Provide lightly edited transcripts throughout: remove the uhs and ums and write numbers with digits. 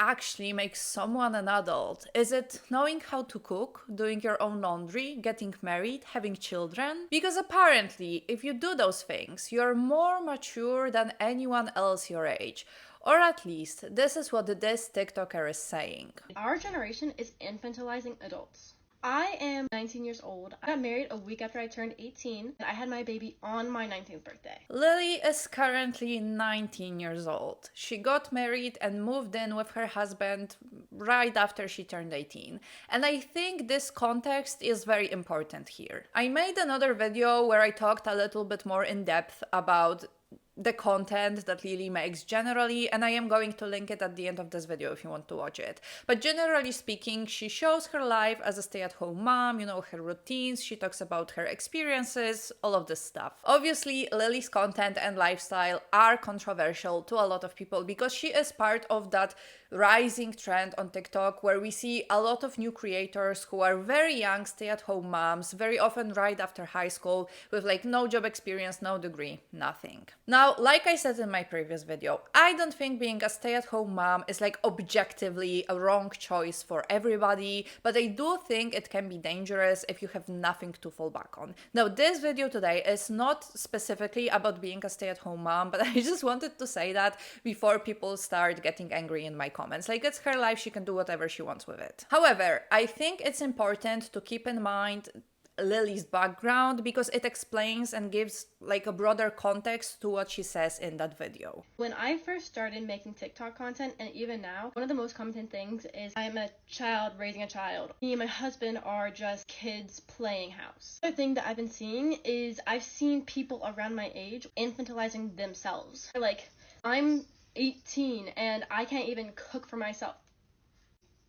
actually makes someone an adult? Is it knowing how to cook, doing your own laundry, getting married, having children? Because apparently, if you do those things, you're more mature than anyone else your age. Or at least, this is what this TikToker is saying. Our generation is infantilizing adults. I am 19 years old. I got married a week after I turned 18, and I had my baby on my 19th birthday. Lily is currently 19 years old. She got married and moved in with her husband right after she turned 18. And I think this context is very important here. I made another video where I talked a little bit more in depth about the content that Lily makes generally, and I am going to link it at the end of this video if you want to watch it. But generally speaking, she shows her life as a stay-at-home mom, her routines, she talks about her experiences, all of this stuff. Obviously, Lily's content and lifestyle are controversial to a lot of people because she is part of that rising trend on TikTok where we see a lot of new creators who are very young stay-at-home moms, very often right after high school, with no job experience, no degree, nothing. Now, like I said in my previous video, I don't think being a stay-at-home mom is objectively a wrong choice for everybody, but I do think it can be dangerous if you have nothing to fall back on. Now, this video today is not specifically about being a stay-at-home mom, but I just wanted to say that before people start getting angry in my comments. It's her life, she can do whatever she wants with it. However, I think it's important to keep in mind Lily's background because it explains and gives a broader context to what she says in that video. When I first started making TikTok content, and even now, one of the most common things is I'm a child raising a child. Me and my husband are just kids playing house. Another thing that I've been seeing is I've seen people around my age infantilizing themselves. I'm 18 and I can't even cook for myself.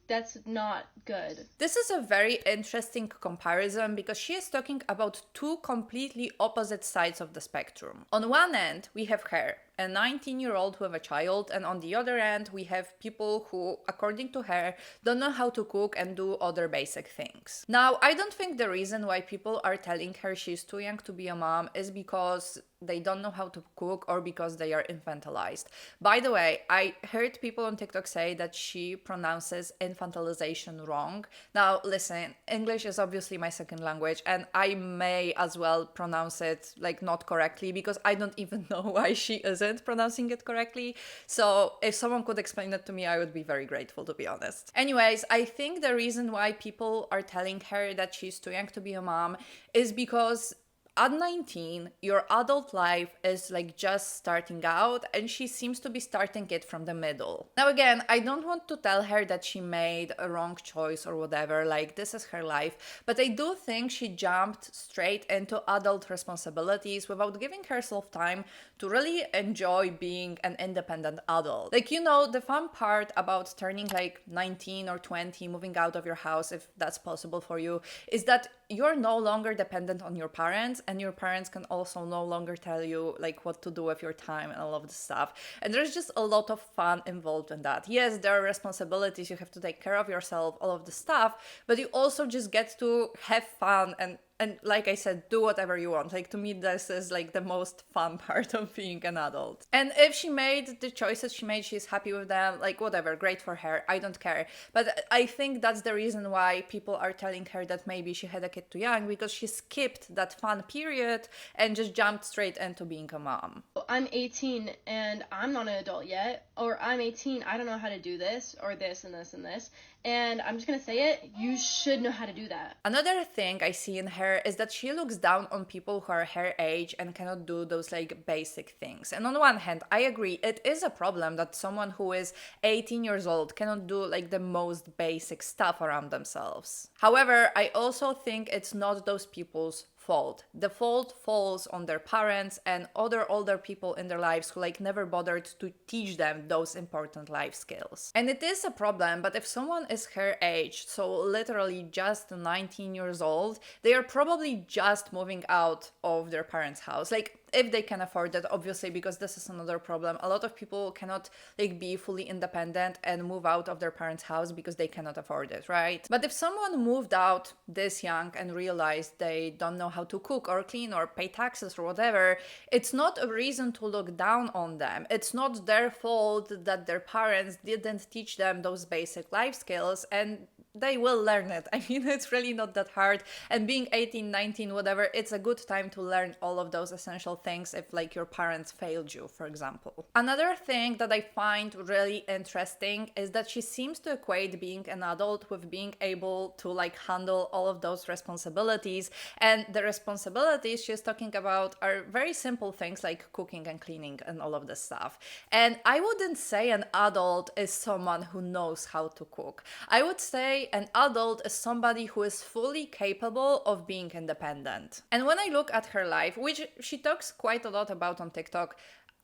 That's not good. This is a very interesting comparison because she is talking about two completely opposite sides of the spectrum. On one end, we have her, a 19-year-old with a child, and on the other end, we have people who, according to her, don't know how to cook and do other basic things. Now, I don't think the reason why people are telling her she's too young to be a mom is because they don't know how to cook or because they are infantilized. By the way, I heard people on TikTok say that she pronounces infantilization wrong. Now, listen, English is obviously my second language, and I may as well pronounce it not correctly because I don't even know why she isn't pronouncing it correctly. So if someone could explain it to me, I would be very grateful, to be honest. Anyways, I think the reason why people are telling her that she's too young to be a mom is because at 19, your adult life is just starting out, and she seems to be starting it from the middle. Now again, I don't want to tell her that she made a wrong choice or whatever, this is her life, but I do think she jumped straight into adult responsibilities without giving herself time to really enjoy being an independent adult. The fun part about turning 19 or 20, moving out of your house, if that's possible for you, is that you're no longer dependent on your parents, and your parents can also no longer tell you what to do with your time and all of this stuff. And there's just a lot of fun involved in that. Yes, there are responsibilities, you have to take care of yourself, all of the stuff, but you also just get to have fun and like I said, do whatever you want. To me, this is the most fun part of being an adult. And if she made the choices she made, she's happy with them, whatever, great for her, I don't care. But I think that's the reason why people are telling her that maybe she had a kid too young, because she skipped that fun period and just jumped straight into being a mom. I'm 18 and I'm not an adult yet, or I'm 18, I don't know how to do this, or this and this and this. And I'm just gonna say it, you should know how to do that. Another thing I see in her is that she looks down on people who are her age and cannot do those basic things. And on one hand, I agree, it is a problem that someone who is 18 years old cannot do the most basic stuff around themselves. However, I also think it's not those people's fault. The fault falls on their parents and other older people in their lives who never bothered to teach them those important life skills. And it is a problem, but if someone is her age, so literally just 19 years old, they are probably just moving out of their parents' house. if they can afford it, obviously, because this is another problem. A lot of people cannot like be fully independent and move out of their parents' house because they cannot afford it, right? But if someone moved out this young and realized they don't know how to cook or clean or pay taxes or whatever, it's not a reason to look down on them. It's not their fault that their parents didn't teach them those basic life skills, and they will learn it. I mean, it's really not that hard. And being 18, 19, whatever, it's a good time to learn all of those essential things if like your parents failed you, for example. Another thing that I find really interesting is that she seems to equate being an adult with being able to like handle all of those responsibilities. And the responsibilities she's talking about are very simple things like cooking and cleaning and all of this stuff. And I wouldn't say an adult is someone who knows how to cook. I would say an adult is somebody who is fully capable of being independent. And when I look at her life, which she talks quite a lot about on TikTok,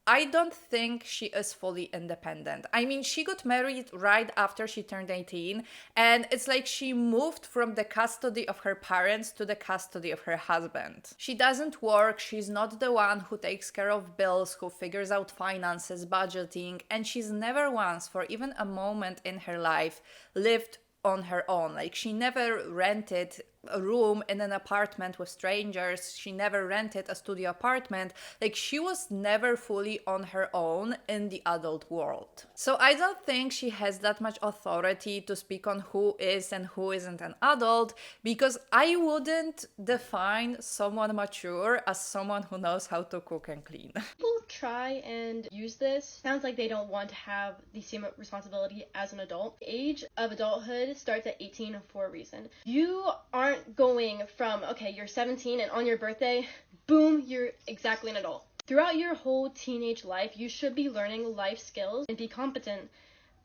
I don't think she is fully independent. I mean, she got married right after she turned 18, and it's like she moved from the custody of her parents to the custody of her husband. She doesn't work, she's not the one who takes care of bills, who figures out finances, budgeting, and she's never once, for even a moment in her life, lived on her own. Like, she never rented a room in an apartment with strangers. She never rented a studio apartment. Like, she was never fully on her own in the adult world. So I don't think she has that much authority to speak on who is and who isn't an adult, because I wouldn't define someone mature as someone who knows how to cook and clean. People try and use this. Sounds like they don't want to have the same responsibility as an adult. The age of adulthood starts at 18 for a reason. You aren't going from, okay, you're 17 and on your birthday, boom, you're exactly an adult. Throughout your whole teenage life, you should be learning life skills and be competent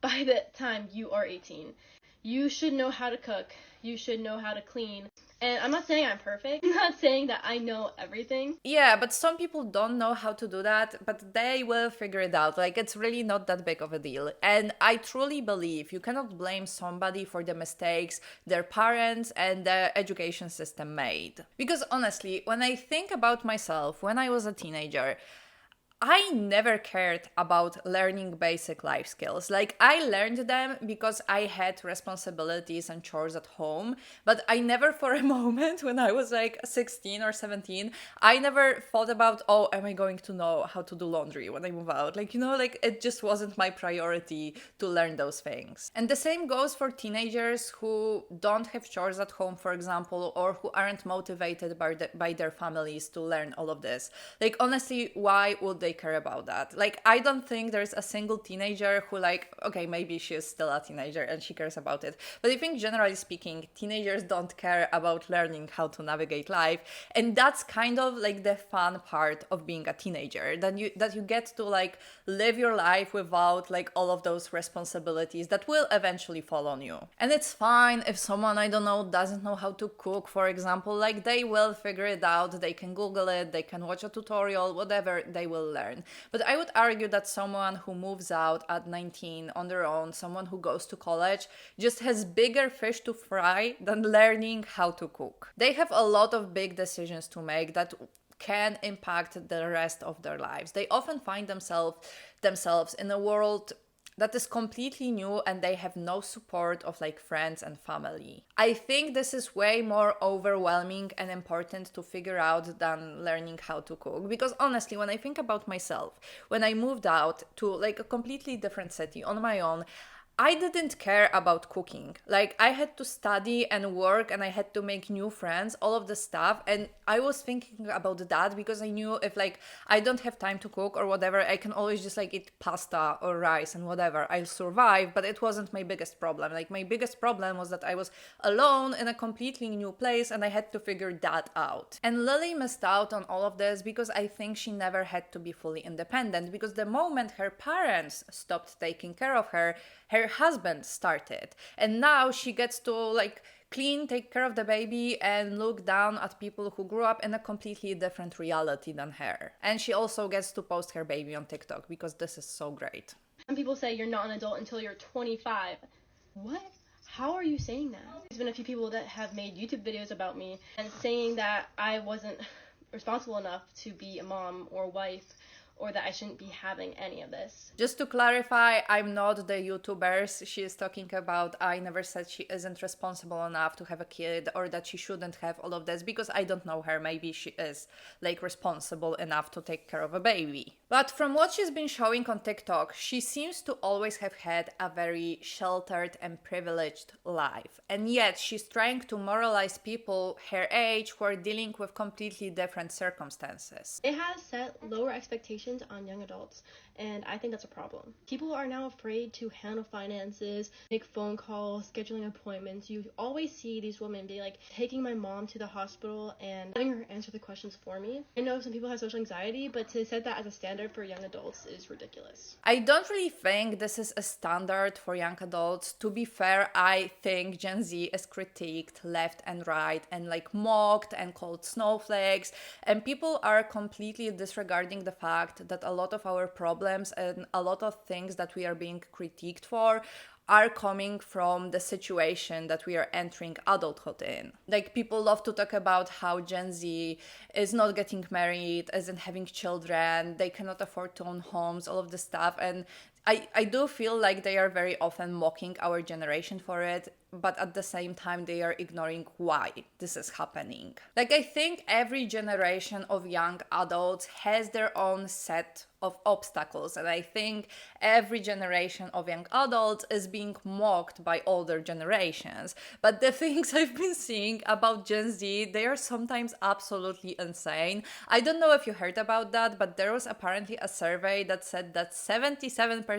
by the time you are 18. You should know how to cook. You should know how to clean. And I'm not saying I'm perfect. I'm not saying that I know everything. Yeah, but some people don't know how to do that, but they will figure it out. Like, it's really not that big of a deal. And I truly believe you cannot blame somebody for the mistakes their parents and the education system made. Because honestly, when I think about myself when I was a teenager, I never cared about learning basic life skills. Like, I learned them because I had responsibilities and chores at home, but I never for a moment when I was like 16 or 17, I never thought about, oh, am I going to know how to do laundry when I move out? Like, you know, like, it just wasn't my priority to learn those things. And the same goes for teenagers who don't have chores at home, for example, or who aren't motivated by their families to learn all of this. Like, honestly, why would they care about that? Like, I don't think there's a single teenager who, like, okay, maybe she is still a teenager and she cares about it, but I think generally speaking, teenagers don't care about learning how to navigate life. And that's kind of like the fun part of being a teenager, that you get to like live your life without like all of those responsibilities that will eventually fall on you. And it's fine if someone, I don't know, doesn't know how to cook, for example. Like, they will figure it out, they can Google it, they can watch a tutorial, whatever, they will learn. But I would argue that someone who moves out at 19 on their own, someone who goes to college, just has bigger fish to fry than learning how to cook. They have a lot of big decisions to make that can impact the rest of their lives. They often find themselves in a world that is completely new, and they have no support of like friends and family. I think this is way more overwhelming and important to figure out than learning how to cook. Because honestly, when I think about myself, when I moved out to like a completely different city on my own, I didn't care about cooking. Like, I had to study and work, and I had to make new friends, all of the stuff. And I was thinking about that because I knew if like I don't have time to cook or whatever, I can always just like eat pasta or rice and whatever. I'll survive, but it wasn't my biggest problem. Like, my biggest problem was that I was alone in a completely new place and I had to figure that out. And Lily missed out on all of this because I think she never had to be fully independent, because the moment her parents stopped taking care of her, her husband started, and now she gets to like clean, take care of the baby, and look down at people who grew up in a completely different reality than her. And she also gets to post her baby on TikTok because this is so great. Some people say you're not an adult until you're 25. What? How are you saying that? There's been a few people that have made YouTube videos about me and saying that I wasn't responsible enough to be a mom or wife, or that I shouldn't be having any of this. Just to clarify, I'm not the YouTubers she is talking about. I never said she isn't responsible enough to have a kid or that she shouldn't have all of this, because I don't know her. Maybe she is like responsible enough to take care of a baby. But from what she's been showing on TikTok, she seems to always have had a very sheltered and privileged life. And yet she's trying to moralize people her age who are dealing with completely different circumstances. It has set lower expectations on young adults, and I think that's a problem. People are now afraid to handle finances, make phone calls, scheduling appointments. You always see these women be like, taking my mom to the hospital and having her answer the questions for me. I know some people have social anxiety, but to set that as a standard for young adults is ridiculous. I don't really think this is a standard for young adults. To be fair, I think Gen Z is critiqued left and right and like mocked and called snowflakes, and people are completely disregarding the fact that a lot of our problems and a lot of things that we are being critiqued for are coming from the situation that we are entering adulthood in. Like, people love to talk about how Gen Z is not getting married, isn't having children, they cannot afford to own homes, all of this stuff. And I do feel like they are very often mocking our generation for it, but at the same time, they are ignoring why this is happening. Like, I think every generation of young adults has their own set of obstacles, and I think every generation of young adults is being mocked by older generations. But the things I've been seeing about Gen Z, they are sometimes absolutely insane. I don't know if you heard about that, but there was apparently a survey that said that 77%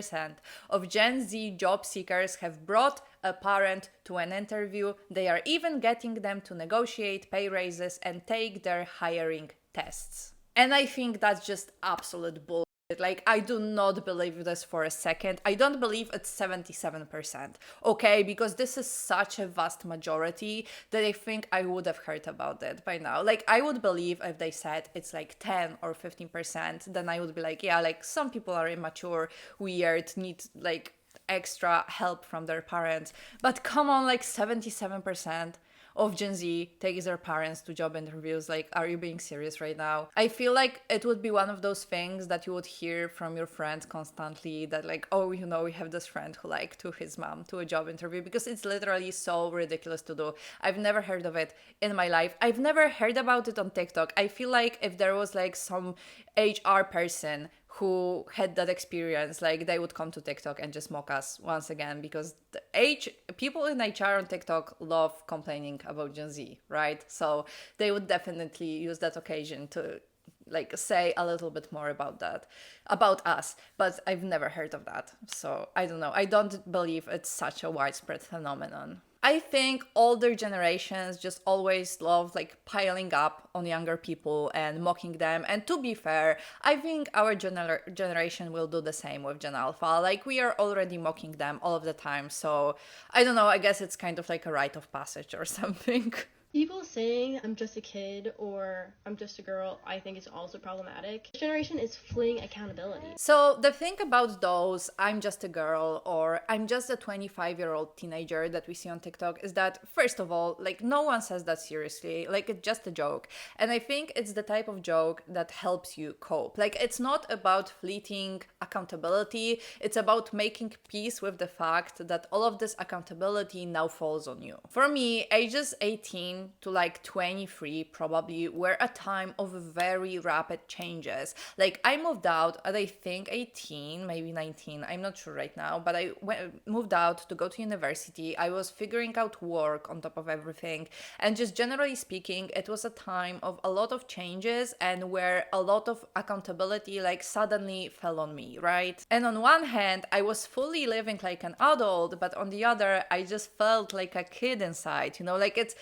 of Gen Z job seekers have brought a parent to an interview. They are even getting them to negotiate pay raises and take their hiring tests. And I think that's just absolute bull. Like, I do not believe this for a second. I don't believe it's 77%, okay? Because this is such a vast majority that I think I would have heard about it by now. Like, I would believe if they said it's like 10 or 15%, then I would be like, yeah, like, some people are immature, weird, need like extra help from their parents. But come on, like 77% of Gen Z takes their parents to job interviews. Like, are you being serious right now? I feel like it would be one of those things that you would hear from your friends constantly, that like, oh, you know, we have this friend who like took his mom to a job interview, because it's literally so ridiculous to do. I've never heard of it in my life. I've never heard about it on TikTok. I feel like if there was like some HR person who had that experience, like, they would come to TikTok and just mock us once again, because people in HR on TikTok love complaining about Gen Z, right? So they would definitely use that occasion to like say a little bit more about that, about us. But I've never heard of that, so I don't know. I don't believe it's such a widespread phenomenon. I think older generations just always love like piling up on younger people and mocking them. And to be fair, I think our generation will do the same with Gen Alpha. Like, we are already mocking them all of the time. So I don't know, I guess it's kind of like a rite of passage or something. People saying I'm just a kid or I'm just a girl, I think is also problematic. This generation is fleeing accountability. So the thing about those I'm just a girl or I'm just a 25-year-old teenager that we see on TikTok is that, first of all, like, no one says that seriously. Like, it's just a joke. And I think it's the type of joke that helps you cope. Like, it's not about fleeting accountability. It's about making peace with the fact that all of this accountability now falls on you. For me, ages 18 to like 23 probably were a time of very rapid changes. Like, I moved out at I think 18, maybe 19, I'm not sure right now, but I moved out to go to university. I was figuring out work on top of everything, and just generally speaking, it was a time of a lot of changes and where a lot of accountability like suddenly fell on me, right? And on one hand, I was fully living like an adult, but on the other, I just felt like a kid inside, you know? Like, it's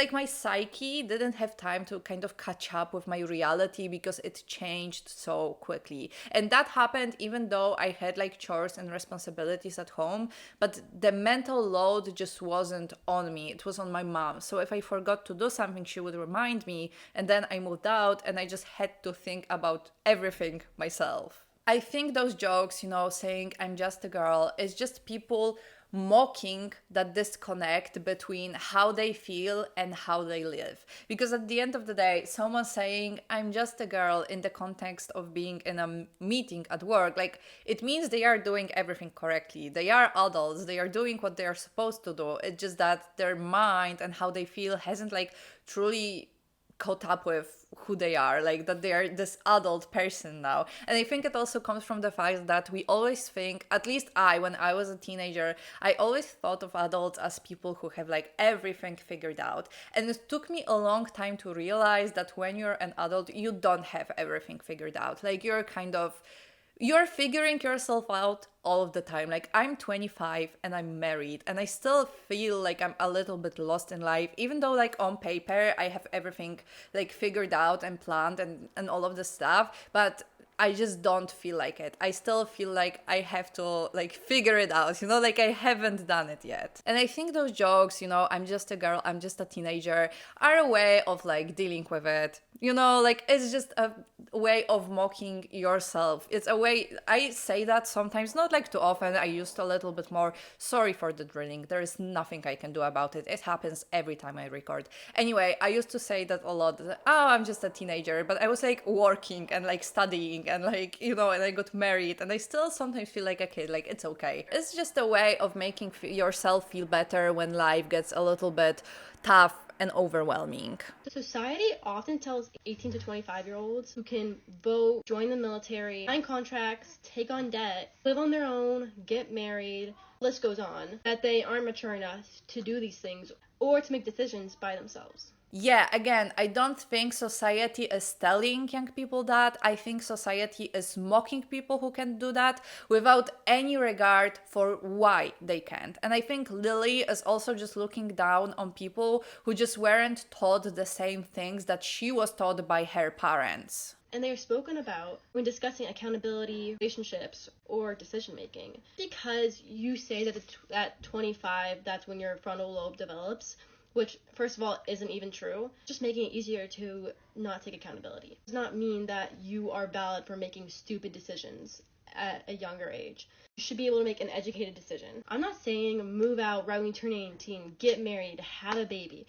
like my psyche didn't have time to kind of catch up with my reality because it changed so quickly. And that happened even though I had like chores and responsibilities at home, but the mental load just wasn't on me. It was on my mom. So if I forgot to do something, she would remind me, and then I moved out and I just had to think about everything myself. I think those jokes, saying I'm just a girl, is just people mocking that disconnect between how they feel and how they live. Because at the end of the day, someone saying I'm just a girl in the context of being in a meeting at work, like, it means they are doing everything correctly. They are adults, they are doing what they are supposed to do. It's just that their mind and how they feel hasn't like truly caught up with who they are, like that they are this adult person now. And I think it also comes from the fact that we always think, at least when I was a teenager, I always thought of adults as people who have like everything figured out. And it took me a long time to realize that when you're an adult, you don't have everything figured out. Like you're figuring yourself out all of the time. Like, I'm 25 and I'm married, and I still feel like I'm a little bit lost in life, even though, like, on paper, I have everything, like, figured out and planned and all of the stuff. But I just don't feel like it. I still feel like I have to like figure it out, like I haven't done it yet. And I think those jokes, I'm just a girl, I'm just a teenager, are a way of like dealing with it. Like it's just a way of mocking yourself. It's a way, I say that sometimes, not like too often. I used a little bit more. Sorry for the drilling. There is nothing I can do about it. It happens every time I record. Anyway, I used to say that a lot. I'm just a teenager, but I was like working and like studying and like, and I got married and I still sometimes feel like a kid. Like, it's okay. It's just a way of making yourself feel better when life gets a little bit tough and overwhelming. Society often tells 18 to 25-year-olds who can vote, join the military, sign contracts, take on debt, live on their own, get married, list goes on, that they aren't mature enough to do these things or to make decisions by themselves. Yeah, again, I don't think society is telling young people that. I think society is mocking people who can do that without any regard for why they can't. And I think Lily is also just looking down on people who just weren't taught the same things that she was taught by her parents. And they are spoken about when discussing accountability, relationships, or decision making. Because you say that at 25, that's when your frontal lobe develops, which, first of all, isn't even true, just making it easier to not take accountability. It does not mean that you are valid for making stupid decisions at a younger age. You should be able to make an educated decision. I'm not saying move out right when you turn 18, get married, have a baby.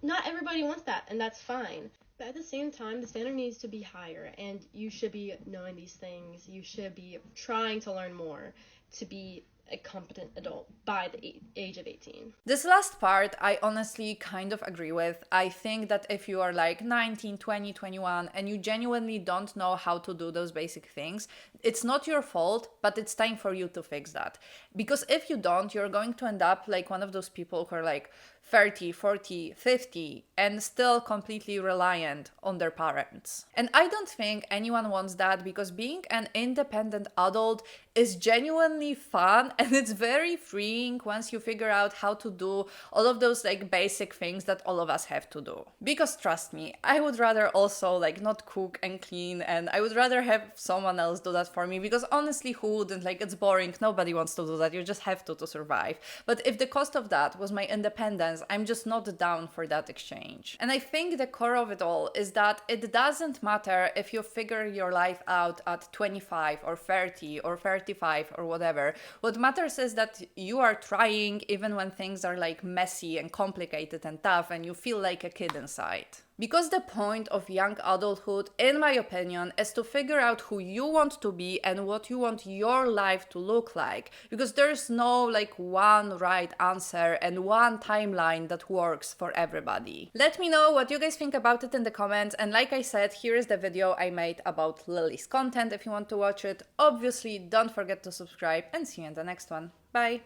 Not everybody wants that, and that's fine. But at the same time, the standard needs to be higher, and you should be knowing these things. You should be trying to learn more to be a competent adult by the age of 18. This last part, I honestly kind of agree with. I think that if you are like 19, 20, 21, and you genuinely don't know how to do those basic things, it's not your fault, but it's time for you to fix that. Because if you don't, you're going to end up like one of those people who are like 30, 40, 50, and still completely reliant on their parents. And I don't think anyone wants that, because being an independent adult is genuinely fun and it's very freeing once you figure out how to do all of those like basic things that all of us have to do. Because trust me, I would rather also like not cook and clean, and I would rather have someone else do that for me, because honestly, who wouldn't? Like, it's boring, nobody wants to do that, you just have to survive. But if the cost of that was my independence, I'm just not down for that exchange. And I think the core of it all is that it doesn't matter if you figure your life out at 25 or 30 or 35 or whatever. What matters is that you are trying even when things are like messy and complicated and tough and you feel like a kid inside. Because the point of young adulthood, in my opinion, is to figure out who you want to be and what you want your life to look like. Because there's no like one right answer and one timeline that works for everybody. Let me know what you guys think about it in the comments. And like I said, here is the video I made about Lily's content if you want to watch it. Obviously, don't forget to subscribe, and see you in the next one. Bye!